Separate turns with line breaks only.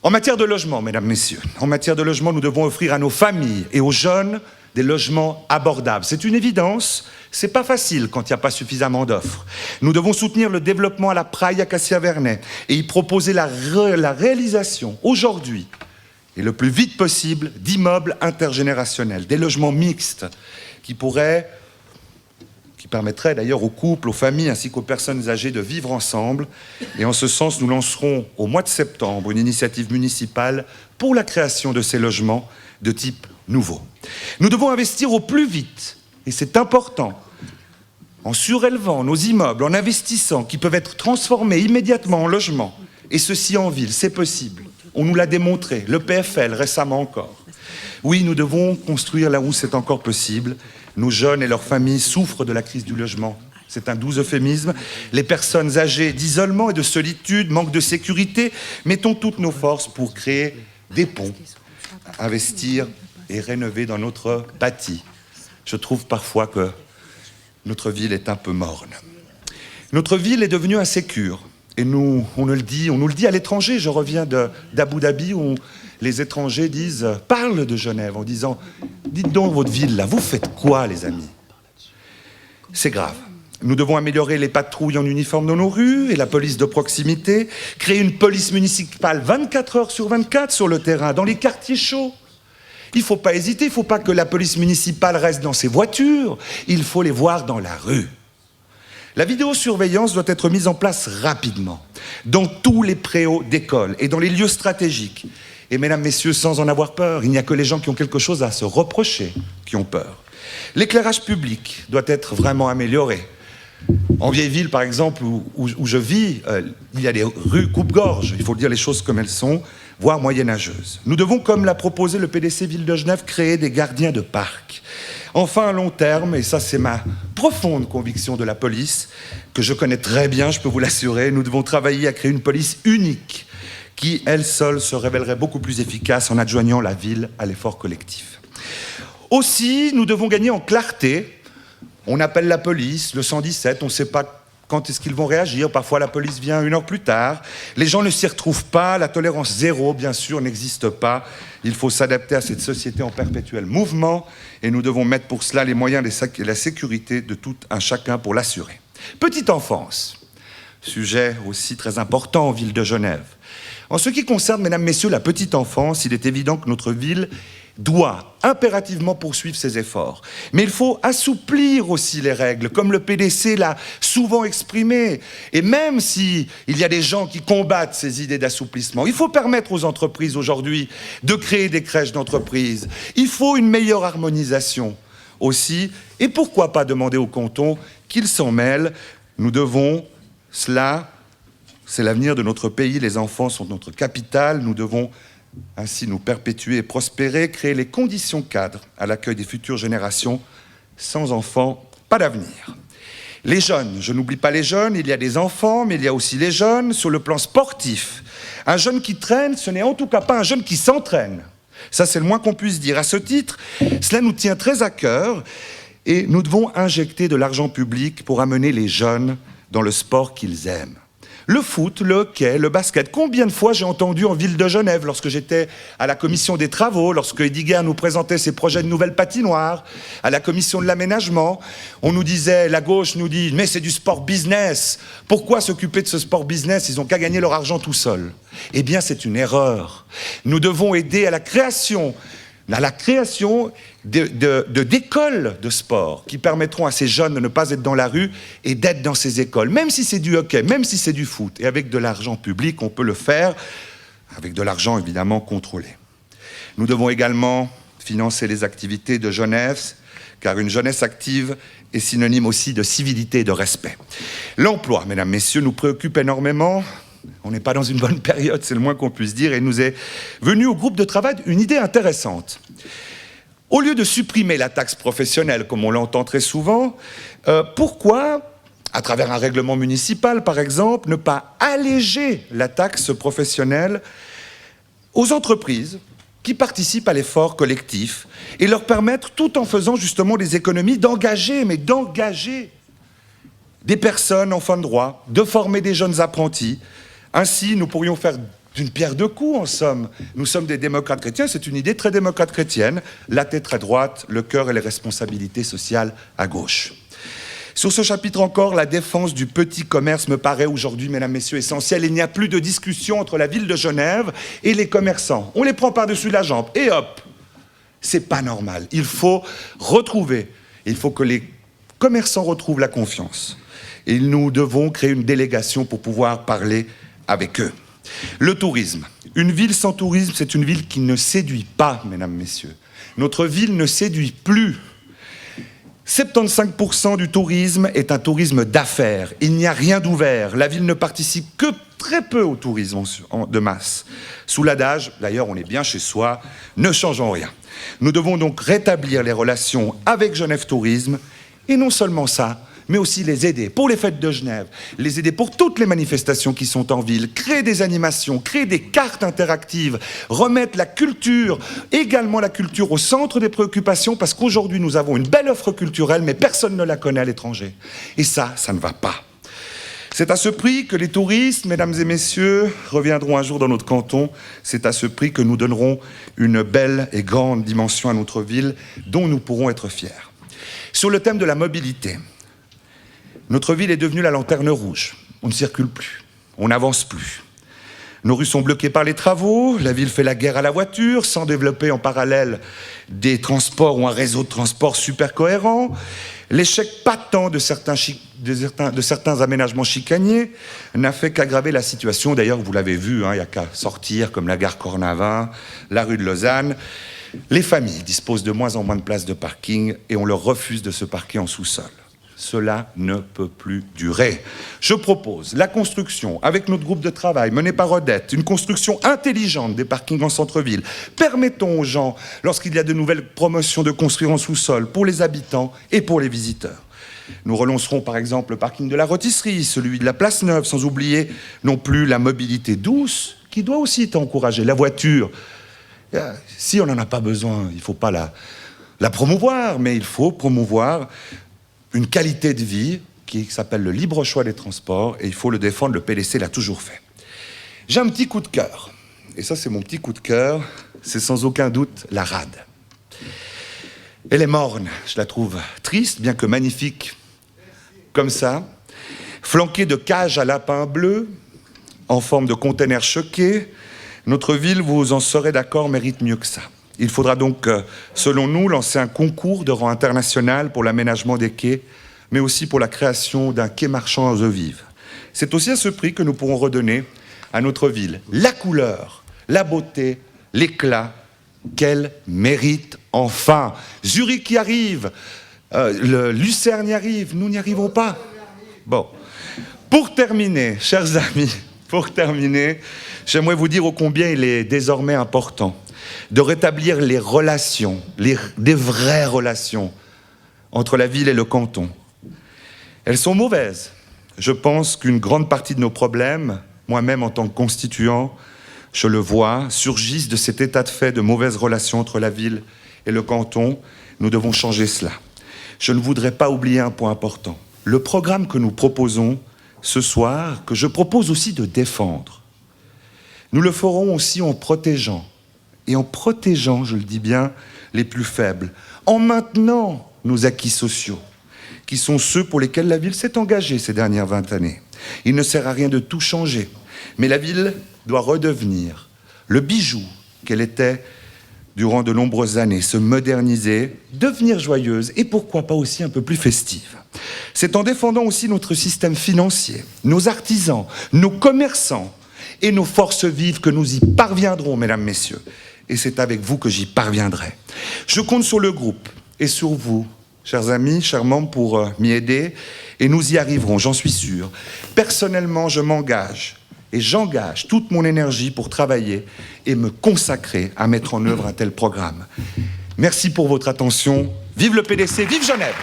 En matière de logement, mesdames, messieurs, en matière de logement, nous devons offrir à nos familles et aux jeunes des logements abordables. C'est une évidence, c'est pas facile quand il n'y a pas suffisamment d'offres. Nous devons soutenir le développement à la Praille, à Cassia-Vernay, et y proposer la réalisation, aujourd'hui, et le plus vite possible, d'immeubles intergénérationnels, des logements mixtes, qui permettraient d'ailleurs aux couples, aux familles, ainsi qu'aux personnes âgées de vivre ensemble. Et en ce sens, nous lancerons au mois de septembre une initiative municipale pour la création de ces logements de type nouveau. Nous devons investir au plus vite, et c'est important, en surélevant nos immeubles, en investissant, qui peuvent être transformés immédiatement en logements, et ceci en ville, c'est possible. On nous l'a démontré, le PFL récemment encore. Oui, nous devons construire là où c'est encore possible. Nos jeunes et leurs familles souffrent de la crise du logement. C'est un doux euphémisme. Les personnes âgées d'isolement et de solitude, manque de sécurité. Mettons toutes nos forces pour créer des ponts, investir et rénover dans notre bâti. Je trouve parfois que notre ville est un peu morne. Notre ville est devenue insécure. Et on nous le dit à l'étranger. Je reviens d'Abu Dhabi où les étrangers parlent de Genève en disant « Dites donc votre ville là, vous faites quoi les amis ?» C'est grave. Nous devons améliorer les patrouilles en uniforme dans nos rues et la police de proximité, créer une police municipale 24 heures sur 24 sur le terrain, dans les quartiers chauds. Il ne faut pas hésiter, il ne faut pas que la police municipale reste dans ses voitures, il faut les voir dans la rue. La vidéosurveillance doit être mise en place rapidement, dans tous les préaux d'école et dans les lieux stratégiques. Et mesdames, messieurs, sans en avoir peur, il n'y a que les gens qui ont quelque chose à se reprocher qui ont peur. L'éclairage public doit être vraiment amélioré. En vieille ville, par exemple, où je vis, il y a des rues coupe-gorge, il faut dire les choses comme elles sont, voire moyenâgeuses. Nous devons, comme l'a proposé le PDC Ville de Genève, créer des gardiens de parc. Enfin, à long terme, et ça c'est ma profonde conviction de la police, que je connais très bien, je peux vous l'assurer, nous devons travailler à créer une police unique, qui, elle seule, se révélerait beaucoup plus efficace en adjoignant la ville à l'effort collectif. Aussi, nous devons gagner en clarté. On appelle la police, le 117, on ne sait pas quand est-ce qu'ils vont réagir. Parfois, la police vient 1 heure plus tard. Les gens ne s'y retrouvent pas. La tolérance zéro, bien sûr, n'existe pas. Il faut s'adapter à cette société en perpétuel mouvement et nous devons mettre pour cela les moyens et la sécurité de tout un chacun pour l'assurer. Petite enfance, sujet aussi très important en ville de Genève. En ce qui concerne, mesdames, messieurs, la petite enfance, il est évident que notre ville doit impérativement poursuivre ses efforts. Mais il faut assouplir aussi les règles, comme le PDC l'a souvent exprimé. Et même s'il y a des gens qui combattent ces idées d'assouplissement, il faut permettre aux entreprises aujourd'hui de créer des crèches d'entreprise. Il faut une meilleure harmonisation aussi. Et pourquoi pas demander aux cantons qu'ils s'en mêlent. Nous devons cela. C'est l'avenir de notre pays, les enfants sont notre capital, nous devons ainsi nous perpétuer et prospérer, créer les conditions cadres à l'accueil des futures générations. Sans enfants, pas d'avenir. Les jeunes, je n'oublie pas les jeunes, il y a des enfants, mais il y a aussi les jeunes sur le plan sportif. Un jeune qui traîne, ce n'est en tout cas pas un jeune qui s'entraîne. Ça, c'est le moins qu'on puisse dire. À ce titre, cela nous tient très à cœur et nous devons injecter de l'argent public pour amener les jeunes dans le sport qu'ils aiment. Le foot, le hockey, le basket. Combien de fois j'ai entendu en ville de Genève, lorsque j'étais à la commission des travaux, lorsque Ediger nous présentait ses projets de nouvelles patinoires, à la commission de l'aménagement, on nous disait, la gauche nous dit, mais c'est du sport business. Pourquoi s'occuper de ce sport business? Ils n'ont qu'à gagner leur argent tout seuls. Eh bien, c'est une erreur. Nous devons aider à la création d'écoles de sport qui permettront à ces jeunes de ne pas être dans la rue et d'être dans ces écoles, même si c'est du hockey, même si c'est du foot. Et avec de l'argent public, on peut le faire, avec de l'argent évidemment contrôlé. Nous devons également financer les activités de jeunesse, car une jeunesse active est synonyme aussi de civilité et de respect. L'emploi, mesdames, messieurs, nous préoccupe énormément. On n'est pas dans une bonne période, c'est le moins qu'on puisse dire, et nous est venu au groupe de travail une idée intéressante. Au lieu de supprimer la taxe professionnelle, comme on l'entend très souvent, pourquoi, à travers un règlement municipal par exemple, ne pas alléger la taxe professionnelle aux entreprises qui participent à l'effort collectif et leur permettre, tout en faisant justement des économies, d'engager des personnes en fin de droit, de former des jeunes apprentis. Ainsi, nous pourrions faire d'une pierre deux coups, en somme. Nous sommes des démocrates chrétiens, c'est une idée très démocrate chrétienne, la tête à droite, le cœur et les responsabilités sociales à gauche. Sur ce chapitre encore, la défense du petit commerce me paraît aujourd'hui, mesdames, messieurs, essentielle. Il n'y a plus de discussion entre la ville de Genève et les commerçants. On les prend par-dessus la jambe et hop, c'est pas normal. Il faut retrouver, il faut que les commerçants retrouvent la confiance. Et nous devons créer une délégation pour pouvoir parler avec eux. Le tourisme. Une ville sans tourisme, c'est une ville qui ne séduit pas, mesdames, messieurs. Notre ville ne séduit plus. 75% du tourisme est un tourisme d'affaires. Il n'y a rien d'ouvert. La ville ne participe que très peu au tourisme de masse. Sous l'adage, d'ailleurs on est bien chez soi, ne changeons rien. Nous devons donc rétablir les relations avec Genève Tourisme, et non seulement ça, mais aussi les aider pour les fêtes de Genève, les aider pour toutes les manifestations qui sont en ville, créer des animations, créer des cartes interactives, remettre la culture, également la culture au centre des préoccupations, parce qu'aujourd'hui nous avons une belle offre culturelle, mais personne ne la connaît à l'étranger. Et ça ne va pas. C'est à ce prix que les touristes, mesdames et messieurs, reviendront un jour dans notre canton. C'est à ce prix que nous donnerons une belle et grande dimension à notre ville, dont nous pourrons être fiers. Sur le thème de la mobilité, notre ville est devenue la lanterne rouge. On ne circule plus, on n'avance plus. Nos rues sont bloquées par les travaux, la ville fait la guerre à la voiture, sans développer en parallèle des transports ou un réseau de transport super cohérent. L'échec patent de certains aménagements chicaniers n'a fait qu'aggraver la situation. D'ailleurs, vous l'avez vu, il n'y a qu'à sortir, comme la gare Cornavin, la rue de Lausanne. Les familles disposent de moins en moins de places de parking et on leur refuse de se parquer en sous-sol. Cela ne peut plus durer. Je propose la construction, avec notre groupe de travail mené par Odette, une construction intelligente des parkings en centre-ville. Permettons aux gens, lorsqu'il y a de nouvelles promotions, de construire en sous-sol pour les habitants et pour les visiteurs. Nous relancerons par exemple le parking de la rôtisserie, celui de la Place Neuve, sans oublier non plus la mobilité douce, qui doit aussi être encouragée. La voiture, si on n'en a pas besoin, il ne faut pas la promouvoir, mais il faut promouvoir une qualité de vie qui s'appelle le libre choix des transports, et il faut le défendre, le PLC l'a toujours fait. J'ai un petit coup de cœur, et ça c'est mon petit coup de cœur, c'est sans aucun doute la rade. Elle est morne, je la trouve triste, bien que magnifique, comme ça, flanquée de cages à lapins bleus, en forme de containers choqués. Notre ville, vous en serez d'accord, mérite mieux que ça. Il faudra donc, selon nous, lancer un concours de rang international pour l'aménagement des quais, mais aussi pour la création d'un quai marchand aux eaux vives. C'est aussi à ce prix que nous pourrons redonner à notre ville la couleur, la beauté, l'éclat qu'elle mérite enfin. Zurich y arrive, Lucerne y arrive, nous n'y arrivons pas. Bon, pour terminer, chers amis, j'aimerais vous dire ô combien il est désormais important de rétablir les relations, des vraies relations entre la ville et le canton. Elles sont mauvaises. Je pense qu'une grande partie de nos problèmes, moi-même en tant que constituant, je le vois, surgissent de cet état de fait de mauvaises relations entre la ville et le canton. Nous devons changer cela. Je ne voudrais pas oublier un point important. Le programme que nous proposons ce soir, que je propose aussi de défendre, nous le ferons aussi en protégeant, et en protégeant, je le dis bien, les plus faibles, en maintenant nos acquis sociaux, qui sont ceux pour lesquels la ville s'est engagée ces dernières 20 années. Il ne sert à rien de tout changer, mais la ville doit redevenir le bijou qu'elle était durant de nombreuses années, se moderniser, devenir joyeuse, et pourquoi pas aussi un peu plus festive. C'est en défendant aussi notre système financier, nos artisans, nos commerçants, et nos forces vives que nous y parviendrons, mesdames, messieurs. Et c'est avec vous que j'y parviendrai. Je compte sur le groupe et sur vous, chers amis, chers membres, pour m'y aider. Et nous y arriverons, j'en suis sûr. Personnellement, je m'engage et j'engage toute mon énergie pour travailler et me consacrer à mettre en œuvre un tel programme. Merci pour votre attention. Vive le PDC, vive Genève!